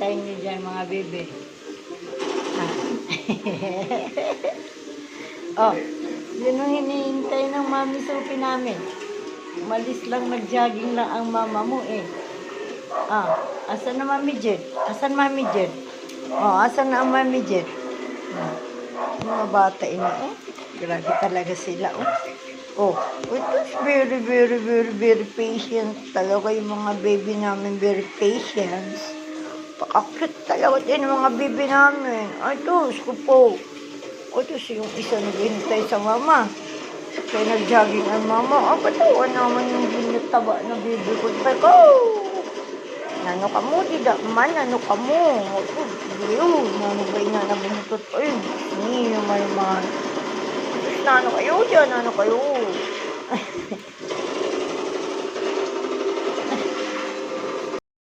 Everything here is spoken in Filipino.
hinihintay niyo dyan, mga bebe? Ah. Oh, yun ang hinihintay ng Mami Sophie namin. Umalis lang, mag-jogging lang ang mama mo eh. Ah, asan na Mami Jet? Asan Mami Jet? Oh, asan na ang Mami Jet? Ah, mga bata ina eh. Grabe talaga sila oh. Oh, it is very, very, very, very patient talaga yung mga baby namin. Very patient. Pakakit talaga din yung mga baby namin. Ay, Diyos ko po. O, Diyos, yung isa naghihintay sa mama. Kaya nag-jogging ang mama. Katawan naman yung binataba na baby ko. Pero, nano ka mo, tidak man, nano ka mo. Yun, nano ba yung nanabunutot? Ay, hindi naman. Nano kayo dyan, nano kayo.